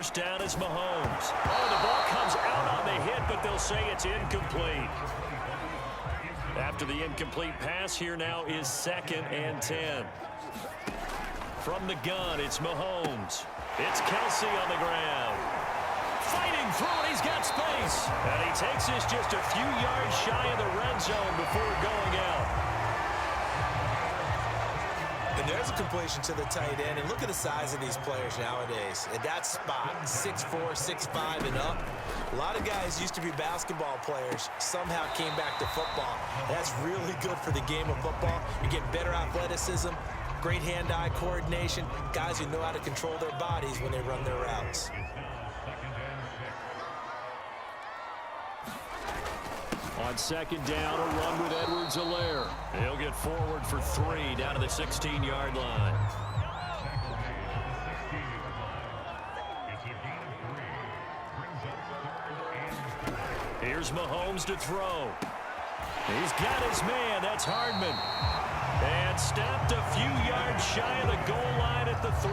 first down is Mahomes. Oh, the ball comes out on the hit, but they'll say it's incomplete. After the incomplete pass, here now is 2nd and 10. From the gun, it's Mahomes. It's Kelsey on the ground. Fighting through it, he's got space. And he takes this just a few yards shy of the red zone before going out. And there's a completion to the tight end. And look at the size of these players nowadays. At that spot, 6'4", 6'5", and up. A lot of guys used to be basketball players, somehow came back to football. That's really good for the game of football. You get better athleticism, great hand-eye coordination, guys who know how to control their bodies when they run their routes. On 2nd down, a run with Edwards-Helaire. He'll get forward for 3 down to the 16-yard line. Here's Mahomes to throw. He's got his man. That's Hardman. And stopped a few yards shy of the goal line at the 3.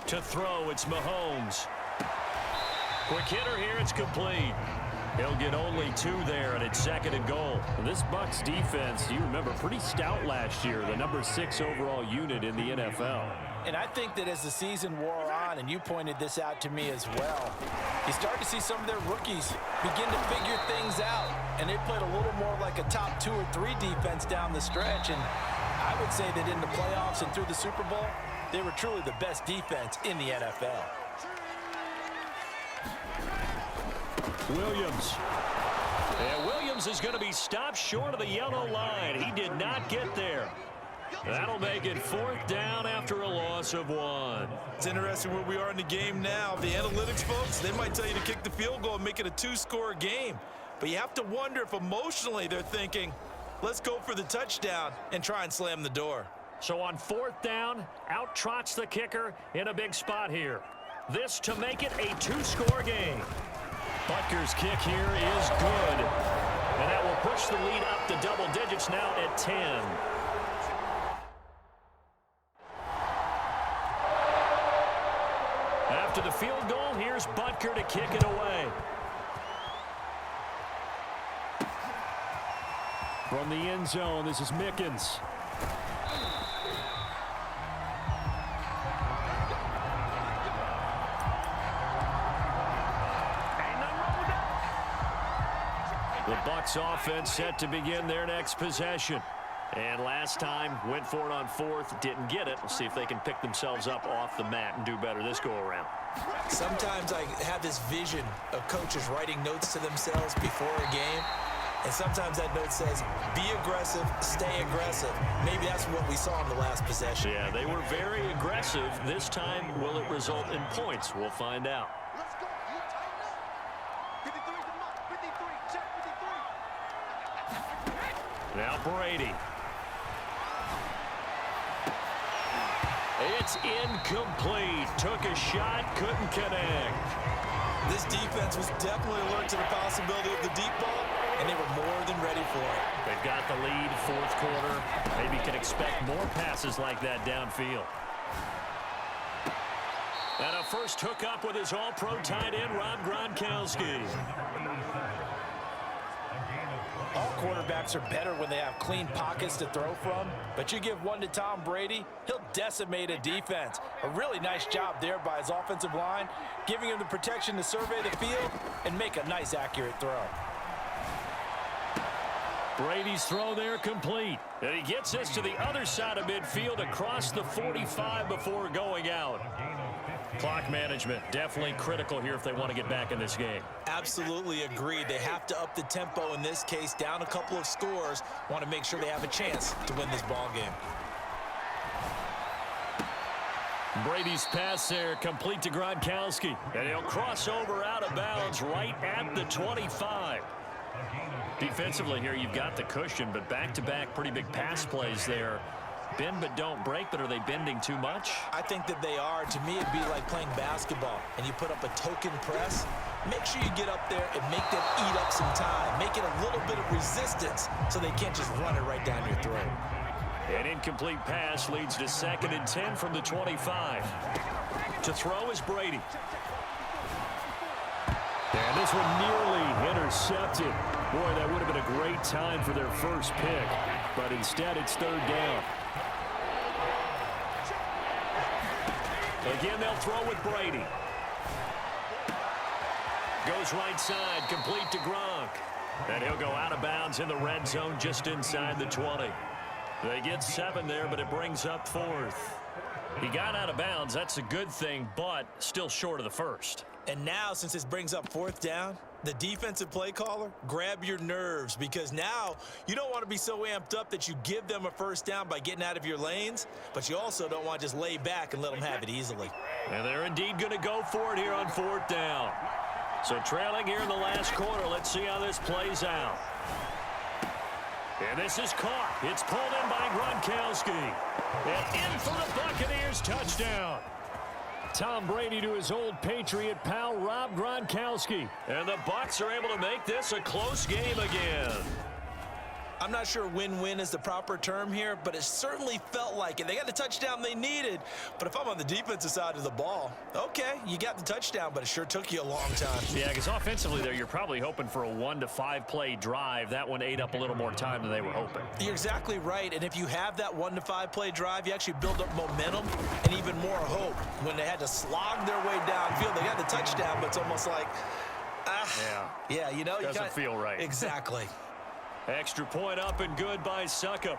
To throw, it's Mahomes. Quick hitter here, it's complete. He'll get only 2 there, and it's 2nd and goal. And this Bucs defense, you remember, pretty stout last year, the number 6 overall unit in the NFL. And I think that as the season wore on, and you pointed this out to me as well, you start to see some of their rookies begin to figure things out. And they played a little more like a top 2 or 3 defense down the stretch. And I would say that in the playoffs and through the Super Bowl, they were truly the best defense in the NFL. Williams. And Williams is going to be stopped short of the yellow line. He did not get there. That'll make it 4th down after a loss of 1. It's interesting where we are in the game now. The analytics folks, they might tell you to kick the field goal and make it a 2-score game. But you have to wonder if emotionally they're thinking, let's go for the touchdown and try and slam the door. So on 4th down, out trots the kicker in a big spot here. This to make it a 2-score game. Butker's kick here is good. And that will push the lead up to double digits now at 10. After the field goal, here's Butker to kick it away. From the end zone, this is Mickens. The Bucs offense set to begin their next possession. And last time, went for it on 4th, didn't get it. We'll see if they can pick themselves up off the mat and do better this go-around. Sometimes I have this vision of coaches writing notes to themselves before a game. And sometimes that note says, be aggressive, stay aggressive. Maybe that's what we saw in the last possession. Yeah, they were very aggressive. This time, will it result in points? We'll find out. Now Brady. It's incomplete. Took a shot, couldn't connect. This defense was definitely alert to the possibility of the deep ball, and they were more than ready for it. They've got the lead, 4th quarter. Maybe can expect more passes like that downfield. And a first hookup with his all-pro tight end, Rob Gronkowski. All quarterbacks are better when they have clean pockets to throw from, but you give one to Tom Brady, he'll decimate a defense. A really nice job there by his offensive line, giving him the protection to survey the field and make a nice, accurate throw. Brady's throw there complete. And he gets this to the other side of midfield across the 45 before going out. Clock management, definitely critical here if they want to get back in this game. Absolutely agreed. They have to up the tempo in this case, down a couple of scores. Want to make sure they have a chance to win this ball game. Brady's pass there, complete to Gronkowski. And he'll cross over out of bounds right at the 25. Defensively here, you've got the cushion, but back-to-back pretty big pass plays there. Bend but don't break, but are they bending too much? I think that they are. To me, it'd be like playing basketball, and you put up a token press. make sure you get up there and make them eat up some time. Make it a little bit of resistance so they can't just run it right down your throat. An incomplete pass leads to 2nd and 10 from the 25. To throw is Brady. And this one nearly intercepted. Boy, that would have been a great time for their first pick. But instead, it's 3rd down. Again, they'll throw with Brady. Goes right side, complete to Gronk. And he'll go out of bounds in the red zone just inside the 20. They get 7 there, but it brings up 4th. He got out of bounds. That's a good thing, but still short of the first. And now, since this brings up 4th down, the defensive play caller, grab your nerves, because now you don't want to be so amped up that you give them a 1st down by getting out of your lanes, but you also don't want to just lay back and let them have it easily. And they're indeed going to go for it here on 4th down. So trailing here in the last quarter, let's see how this plays out. And this is caught. It's pulled in by Gronkowski. And in for the Buccaneers, touchdown. Tom Brady to his old Patriot pal, Rob Gronkowski. And the Bucs are able to make this a close game again. I'm not sure win-win is the proper term here, but it certainly felt like it. They got the touchdown they needed, but if I'm on the defensive side of the ball, okay, you got the touchdown, but it sure took you a long time. Yeah, because offensively there, you're probably hoping for a 1 to 5 play drive. That one ate up a little more time than they were hoping. You're exactly right, and if you have that 1 to 5 play drive, you actually build up momentum and even more hope. When they had to slog their way downfield, they got the touchdown, but it's almost like, yeah, you know, doesn't feel right. Exactly. Extra point up and good by Succop.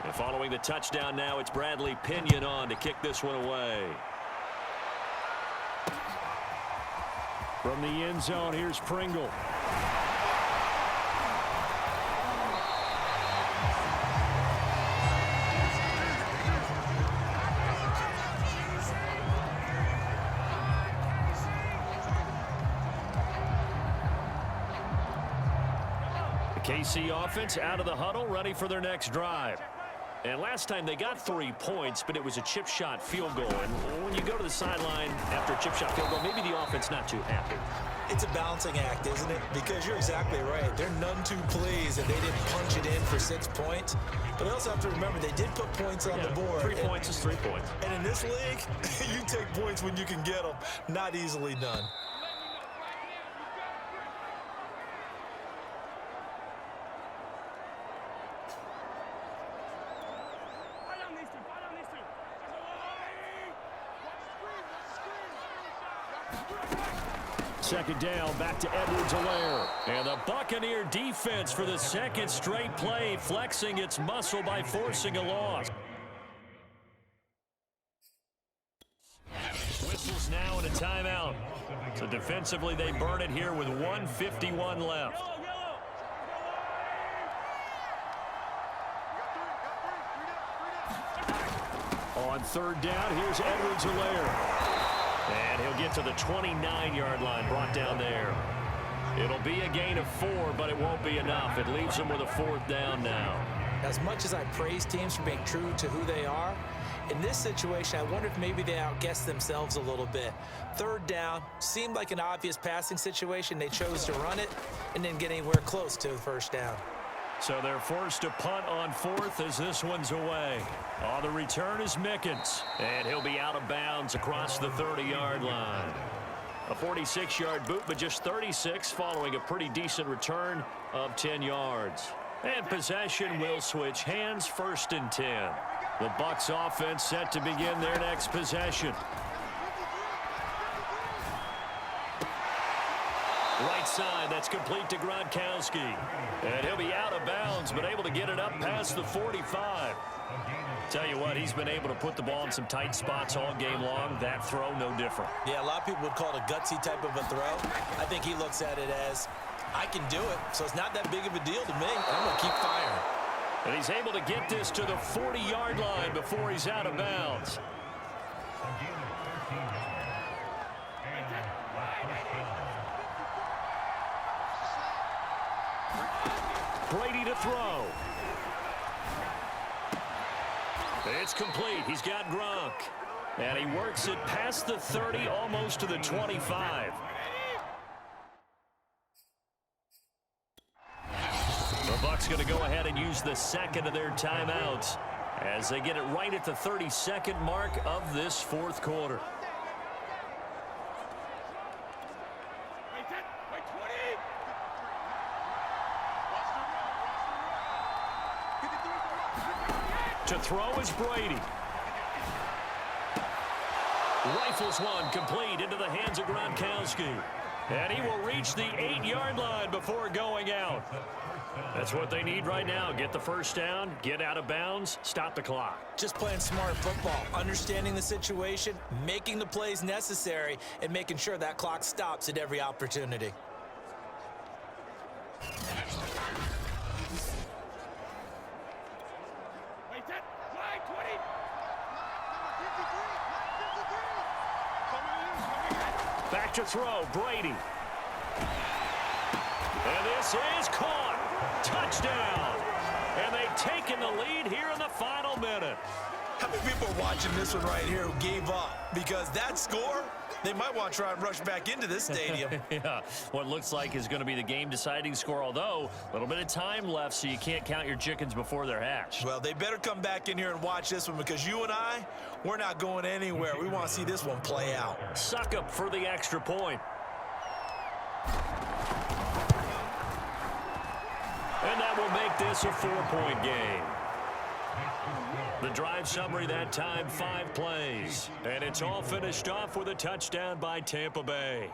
And following the touchdown now, it's Bradley Pinion on to kick this one away. From the end zone, here's Pringle. KC offense out of the huddle, ready for their next drive. And last time they got 3 points, but it was a chip shot field goal. And when you go to the sideline after a chip shot field goal, maybe the offense not too happy. It's a balancing act, isn't it? Because you're exactly right. They're none too pleased that they didn't punch it in for 6 points. But they also have to remember they did put points on the board. 3 points is 3 points. And in this league, you take points when you can get them. Not easily done. Second down, back to Edwards-Helaire. And the Buccaneer defense for the 2nd straight play, flexing its muscle by forcing a loss. Whistles now and a timeout. So defensively, they burn it here with 1:51 left. On 3rd down, here's Edwards-Helaire. And he'll get to the 29-yard line, brought down there. It'll be a gain of 4, but it won't be enough. It leaves them with a 4th down now. As much as I praise teams for being true to who they are, in this situation, I wonder if maybe they outguessed themselves a little bit. 3rd down seemed like an obvious passing situation. They chose to run it and didn't get anywhere close to the 1st down. So they're forced to punt on 4th as this one's away. On the return is Mickens, and he'll be out of bounds across the 30-yard line. A 46-yard boot, but just 36 following a pretty decent return of 10 yards. And possession will switch hands, 1st and 10. The Bucs offense set to begin their next possession. Right side, that's complete to Gronkowski. And he'll be out of bounds, but able to get it up past the 45. Tell you what, he's been able to put the ball in some tight spots all game long. That throw, no different. Yeah, a lot of people would call it a gutsy type of a throw. I think he looks at it as, I can do it, so it's not that big of a deal to me. I'm going to keep firing. And he's able to get this to the 40-yard line before he's out of bounds. Brady to throw. It's complete. He's got Gronk. And he works it past the 30, almost to the 25. The Bucs going to go ahead and use the second of their timeouts as they get it right at the 32nd mark of this fourth quarter. To throw is Brady. Rifles one complete into the hands of Gronkowski. And he will reach the 8-yard line before going out. That's what they need right now. Get the first down, get out of bounds, stop the clock. Just playing smart football, understanding the situation, making the plays necessary, and making sure that clock stops at every opportunity. Back to throw, Brady. And this is caught. Touchdown. And they've taken the lead here in the final minute. How many people are watching this one right here who gave up? Because that score, they might want to try and rush back into this stadium. Yeah, what looks like is going to be the game-deciding score, although a little bit of time left, so you can't count your chickens before they're hatched. Well, they better come back in here and watch this one because you and I, we're not going anywhere. We want to see this one play out. Suck up for the extra point. And that will make this a 4-point game. The drive summary that time, 5 plays. And it's all finished off with a touchdown by Tampa Bay.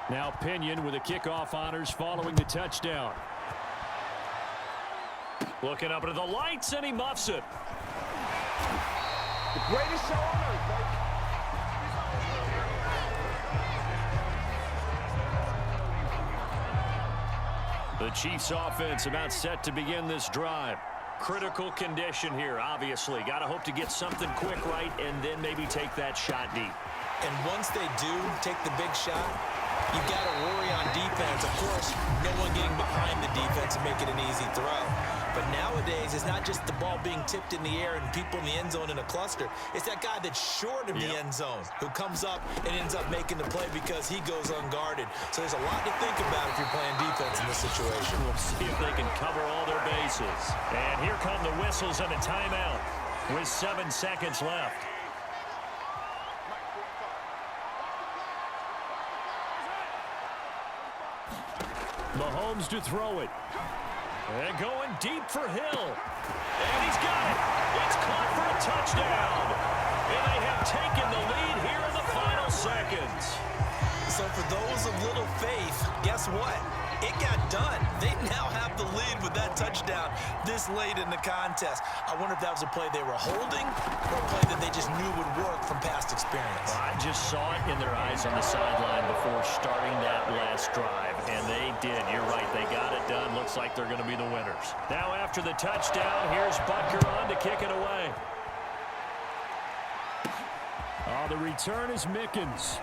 Now Pinion with the kickoff honors following the touchdown. Looking up into the lights, and he muffs it. The greatest show on earth, baby. The Chiefs offense about set to begin this drive. Critical condition here, obviously. Got to hope to get something quick right and then maybe take that shot deep. And once they do take the big shot, you've got to worry on defense. Of course, no one getting behind the defense and make it an easy throw. But nowadays, it's not just the ball being tipped in the air and people in the end zone in a cluster. It's that guy that's short of the end zone who comes up and ends up making the play because he goes unguarded. So there's a lot to think about if you're playing defense in this situation. We'll see if they can cover all their bases. And here come the whistles and a timeout with 7 seconds left. Mahomes to throw it. And going deep for Hill. And he's got it. It's caught for a touchdown. And they have taken the lead here in the final seconds. So for those of little faith, guess what? It got done. They now have the lead with that touchdown this late in the contest. I wonder if that was a play they were holding or a play that they just knew would work from past experience. I just saw it in their eyes on the sideline before starting that last drive, and they did. You're right. They got it done. Looks like they're going to be the winners. Now after the touchdown, here's Butker on to kick it away. The return is Mickens.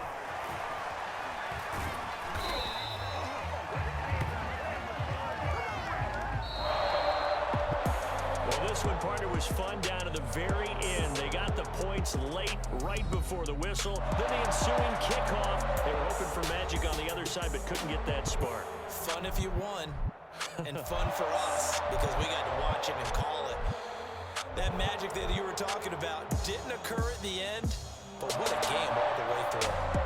This one, partner, was fun down to the very end. They got the points late, right before the whistle. Then the ensuing kickoff. They were hoping for magic on the other side, but couldn't get that spark. Fun if you won, and fun for us because we got to watch it and call it. That magic that you were talking about didn't occur at the end, but what a game all the way through.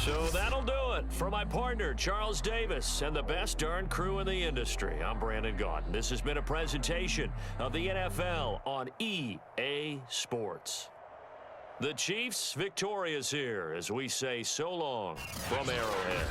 So that'll do it for my partner, Charles Davis, and the best darn crew in the industry. I'm Brandon Gaudin. This has been a presentation of the NFL on EA Sports. The Chiefs victorious here as we say so long from Arrowhead.